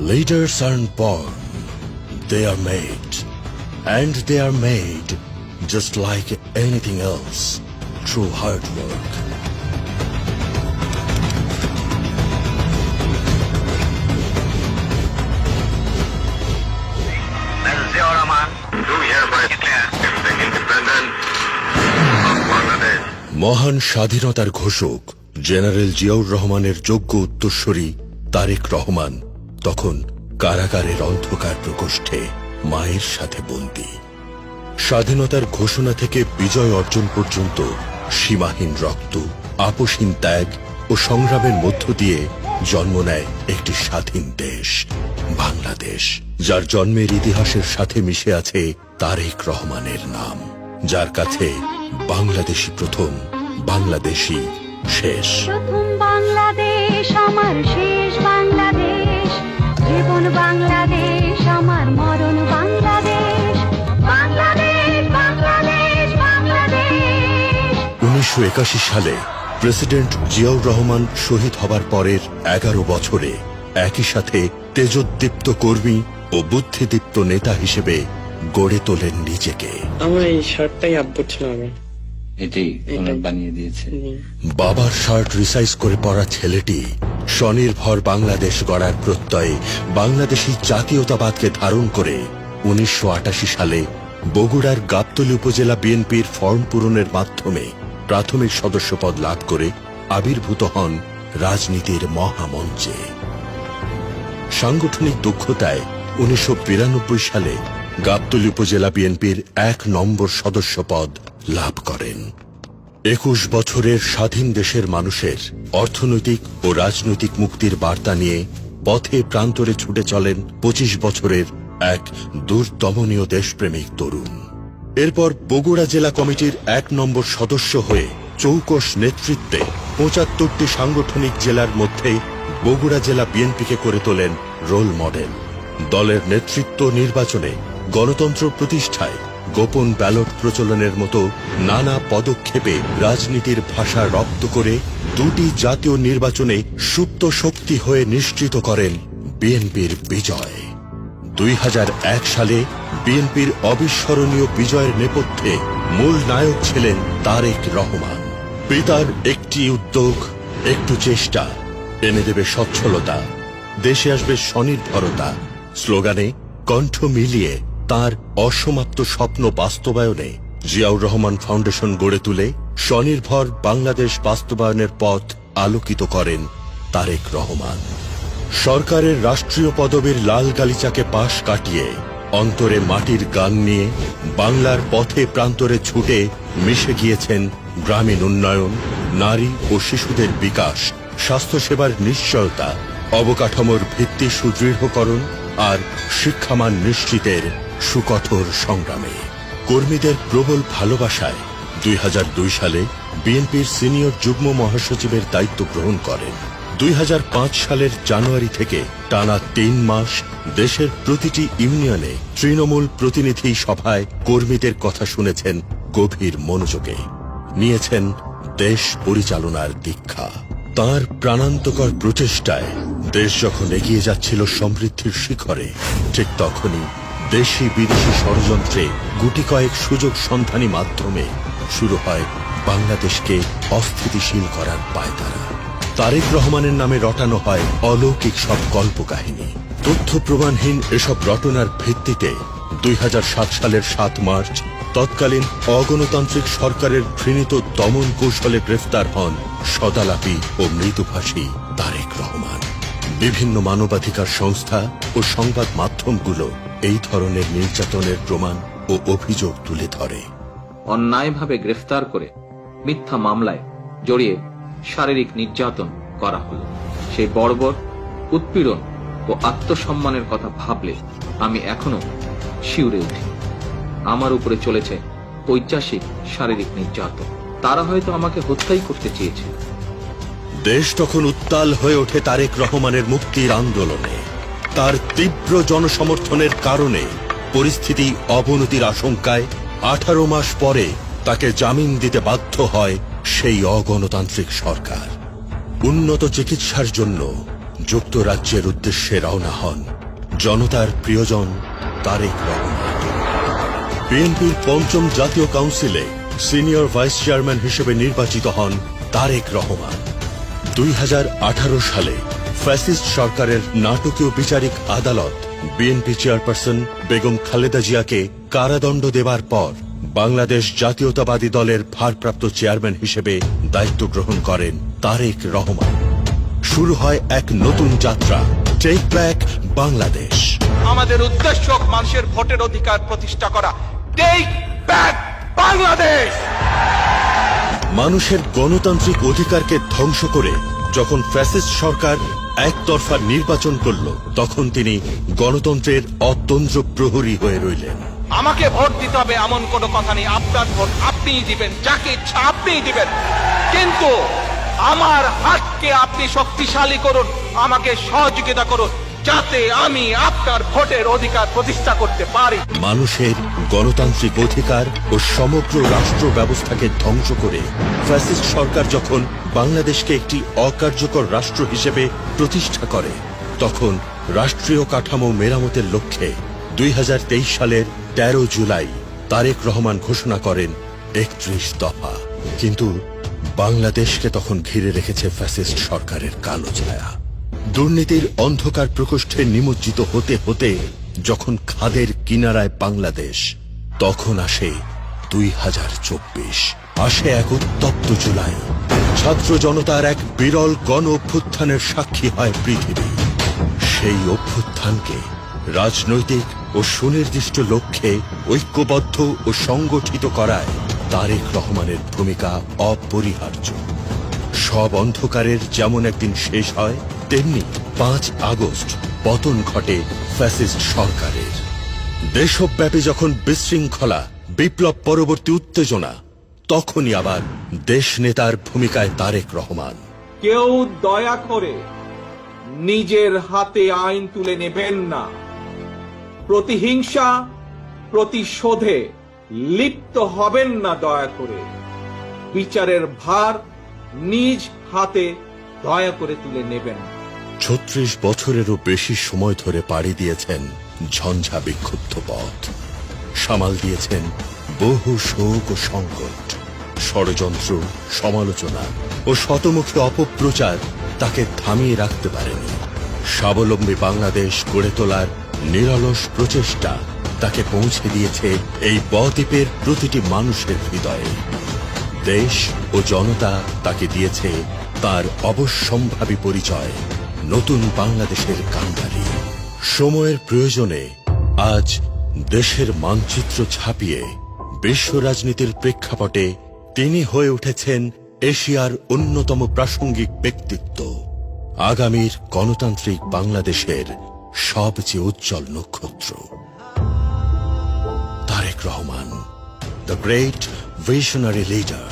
Leaders aren't born, they are made. And they are made just like anything else, through hard work. মহান স্বাধীনতার ঘোষক general Ziaur রহমানের যোগ্য উত্তরসূরি তারেক রহমান তখন কারাগারের অন্ধকার প্রকোষ্ঠে মায়ের সাথে বন্দী। স্বাধীনতার ঘোষণা থেকে বিজয় অর্জন পর্যন্ত সীমাহীন রক্ত, আপোষহীন ত্যাগ ও সংগ্রামের মধ্য দিয়ে জন্ম নেয় একটি স্বাধীন দেশ, বাংলাদেশ, যার জন্মের ইতিহাসের সাথে মিশে আছে তারেক রহমানের নাম, যার কাছে বাংলাদেশী প্রথম, বাংলাদেশী শেষ। প্রথম বাংলাদেশ আমার, শেষ বাংলাদেশ, জীবন বাংলাদেশ আমার, মরণ বাংলাদেশ, বাংলাদেশ, বাংলাদেশ, বাংলাদেশ। 1981 সালে প্রেসিডেন্ট জিয়াউর রহমান শহীদ হবার পরের 11 বছরে একই সাথে তেজোদ্দীপ্ত কর্মী ও বুদ্ধিদীপ্ত নেতা হিসেবে গড়ে তোলেন নিজেকে। আমার এই শার্টটাই আব্বুর ছিল, আমি এটাই বানিয়ে দিয়েছে। বাবার শার্ট রিসাইজ করে পরা ছেলেটি স্বনির্ভর বাংলাদেশ গড়ার প্রত্যয়ে বাংলাদেশী জাতীয়তাবাদকে ধারণ করে 1988 সালে বগুড়ার গাবতলী উপজেলা বিএনপির ফর্ম পূরণের মাধ্যমে প্রাথমিক সদস্যপদ লাভ করে আবির্ভূত হন রাজনীতির মহামঞ্চে। সাংগঠনিক দক্ষতায় 1992 সালে গাবতলী উপজেলা বিএনপির 1 নম্বর সদস্যপদ লাভ করেন। 21 বছরের স্বাধীন দেশের মানুষের অর্থনৈতিক ও রাজনৈতিক মুক্তির বার্তা নিয়ে পথে প্রান্তরে ছুটে চলেন 25 বছরের এক দুর্দমনীয় দেশপ্রেমিক তরুণ। এরপর বগুড়া জেলা কমিটির 1 নম্বর সদস্য হয়ে চৌকস নেতৃত্বে 75টি সাংগঠনিক জেলার মধ্যে বগুড়া জেলা বিএনপিকে করে তোলেন রোল মডেল। দলের নেতৃত্ব নির্বাচনে, গণতন্ত্র প্রতিষ্ঠায়, গোপন ব্যালট প্রচলনের মতো নানা পদক্ষেপে রাজনীতির ভাষা রপ্ত করে 2টি জাতীয় নির্বাচনে সুপ্ত শক্তি হয়ে নিশ্চিত করেন বিএনপির বিজয়। 2001 সালে বিএনপির অবিস্মরণীয় বিজয়ের নেপথ্যে মূল নায়ক ছিলেন তারেক রহমান। পিতার একটি উদ্যোগ, একটু চেষ্টা এনে দেবে সচ্ছলতা, দেশে আসবে স্বনির্ভরতা স্লোগানে কণ্ঠ মিলিয়ে তার অসমাপ্ত স্বপ্ন বাস্তবায়নে জিয়াউর রহমান ফাউন্ডেশন গড়ে তুলে স্বনির্ভর বাংলাদেশ বাস্তবায়নের পথ আলোকিত করেন তারেক রহমান। সরকারের রাষ্ট্রীয় পদবীর লাল গালিচাকে পাশ কাটিয়ে অন্তরে মাটির গান নিয়ে বাংলার পথে প্রান্তরে ছুটে মিশে গিয়েছেন গ্রামীণ উন্নয়ন, নারী ও শিশুদের বিকাশ, স্বাস্থ্যসেবার নিশ্চয়তা, অবকাঠামোর ভিত্তি সুদৃঢ়করণ আর শিক্ষামান নিশ্চিতের সুকঠোর সংগ্রামে। কর্মীদের প্রবল ভালোবাসায় 2002 সালে বিএনপির সিনিয়র যুগ্ম মহাসচিবের দায়িত্ব গ্রহণ করেন। 2005 সালের জানুয়ারি থেকে টানা 3 মাস দেশের প্রতিটি ইউনিয়নে তৃণমূল প্রতিনিধি সভায় কর্মীদের কথা শুনেছেন গভীর মনোযোগে, নিয়েছেন দেশ পরিচালনার দীক্ষা। তাঁর প্রাণান্তকর প্রচেষ্টায় দেশ যখন এগিয়ে যাচ্ছিল সমৃদ্ধির শিখরে, ঠিক তখনই দেশি বিদেশি ষড়যন্ত্রে গুটি কয়েক সুযোগ সন্ধানী মাধ্যমে শুরু হয় বাংলাদেশকে অস্থিতিশীল করার পায়তারা। তারেক রহমানের নামে রটানো হয় অলৌকিক সব কল্পকাহিনী। তথ্য প্রমাণহীন এসব রটনার ভিত্তিতে 2007 সালের 7 মার্চ তৎকালীন অগণতান্ত্রিক সরকারের ঘৃণিত দমন কৌশলে গ্রেফতার হন সদালাপী ও মৃদুভাষী তারেক রহমান। বিভিন্ন মানবাধিকার সংস্থা ও সংবাদ মাধ্যমগুলো এই ধরনের নির্যাতনের প্রমাণ ও অভিযোগ তুলে ধরে। অন্যায়ভাবে গ্রেফতার করে মিথ্যা মামলায় জড়িয়ে শারীরিক নির্যাতন করা হলো। সেই বর্বর উৎপীড়ন ও আত্মসম্মানের কথা ভাবলে আমি এখনো শিউরে উঠি। আমার উপরে চলেছে ঐতিহাসিক শারীরিক নির্যাতন। তারা হয়তো আমাকে হত্যাই করতে চেয়েছে। দেশ তখন উত্তাল হয়ে ওঠে তারেক রহমানের মুক্তির আন্দোলনে। তার তীব্র জনসমর্থনের কারণে পরিস্থিতি অবনতির আশঙ্কায় 18 মাস পরে তাকে জামিন দিতে বাধ্য হয় সেই অগণতান্ত্রিক সরকার। উন্নত চিকিৎসার জন্য যুক্তরাজ্যের উদ্দেশ্যে রওনা হন জনতার প্রিয়জন তারেক রহমান। বিএনপির পঞ্চম জাতীয় কাউন্সিলে সিনিয়র ভাইস চেয়ারম্যান হিসেবে নির্বাচিত হন তারেক রহমান। 2018 সালে ফ্যাসিস্ট সরকারের নাটকীয় বিচারিক আদালত বিএনপি চেয়ারপারসন বেগম খালেদা জিয়াকে কারাদণ্ড দেবার পর বাংলাদেশ জাতীয়তাবাদী দলের ভারপ্রাপ্ত চেয়ারম্যান হিসেবে দায়িত্ব গ্রহণ করেন তারেক রহমান। শুরু হয় এক নতুন যাত্রা, টেক ব্যাক বাংলাদেশ। আমাদের উদ্দেশ্য মানুষের ভোটের অধিকার প্রতিষ্ঠা করা। Take back Bangladesh. মানুষের গণতান্ত্রিক অধিকারকে ধ্বংস করে যখন ফ্যাসিস্ট সরকার একতরফা নির্বাচন করল, তখন তিনি গণতন্ত্রের অতন্দ্র প্রহরী হয়ে রইলেন। আমাকে ভোট দিতে হবে এমন কোনো কথা নেই। আপনার ভোট আপনিই দিবেন, যাকে ইচ্ছা আপনিই দিবেন, কিন্তু আমার হাতকে আপনি শক্তিশালী করুন, আমাকে সহযোগিতা করুন, যাতে আমি আপনার ভোটের অধিকার প্রতিষ্ঠা করতে পারি। মানুষের গণতান্ত্রিক অধিকার ও সমগ্র রাষ্ট্র ব্যবস্থাকে ধ্বংস করে ফ্যাসিস্ট সরকার যখন বাংলাদেশকে একটি অকার্যকর রাষ্ট্র হিসেবে প্রতিষ্ঠা করে, তখন রাষ্ট্রীয় কাঠামো মেরামতের লক্ষ্যে 2023 সালের 13 জুলাই তারেক রহমান ঘোষণা করেন 31 দফা। কিন্তু বাংলাদেশকে তখন ঘিরে রেখেছে ফ্যাসিস্ট সরকারের কালো ছায়া। দুর্নীতির অন্ধকার প্রকোষ্ঠে নিমজ্জিত হতে হতে যখন খাদের কিনারায় বাংলাদেশ, তখন আসে 2024, আসে এক উত্তপ্ত জুলাই। ছাত্র জনতার এক বিরল গণ অভ্যুত্থানের সাক্ষী হয় পৃথিবী। সেই অভ্যুত্থানকে রাজনৈতিক ও সুনির্দিষ্ট লক্ষ্যে ঐক্যবদ্ধ ও সংগঠিত করায় তারেক রহমানের ভূমিকা অপরিহার্য। সব অন্ধকারের যেমন একদিন শেষ হয়, তেমনি 5 আগস্ট পতন ঘটে ফ্যাসিস্ট সরকারের। দেশব্যাপী যখন বিশৃঙ্খলা, বিপ্লব পরবর্তী উত্তেজনা, তখনই আবার দেশ নেতার ভূমিকায় তারেক রহমান। কেউ দয়া করে নিজের হাতে আইন তুলে নেবেন না। প্রতিহিংসা, প্রতিশোধে লিপ্ত হবেন না দয়া করে। বিচারের ভার নিজ হাতে দয়া করে তুলে নেবেন। 36 বছরেরও বেশি সময় ধরে পাড়ি দিয়েছেন ঝঞ্ঝা বিক্ষুব্ধ পথ, সামাল দিয়েছেন বহু শোক ও সংকট। ষড়যন্ত্র, সমালোচনা ও শতমুখী অপপ্রচার তাকে থামিয়ে রাখতে পারেনি। স্বাবলম্বী বাংলাদেশ গড়ে তোলার নিরলস প্রচেষ্টা তাকে পৌঁছে দিয়েছে এই বদ্বীপের প্রতিটি মানুষের হৃদয়ে। দেশ ও জনতা তাকে দিয়েছে তার অবশ্যম্ভাবী পরিচয়, নতুন বাংলাদেশের কান্ডারি। সময়ের প্রয়োজনে আজ দেশের মানচিত্র ছাপিয়ে বিশ্ব রাজনীতির প্রেক্ষাপটে তিনি হয়ে উঠেছেন এশিয়ার অন্যতম প্রাসঙ্গিক ব্যক্তিত্ব, আগামীর গণতান্ত্রিক বাংলাদেশের সবচেয়ে উজ্জ্বল নক্ষত্র। Tarique Rahman, the great visionary leader.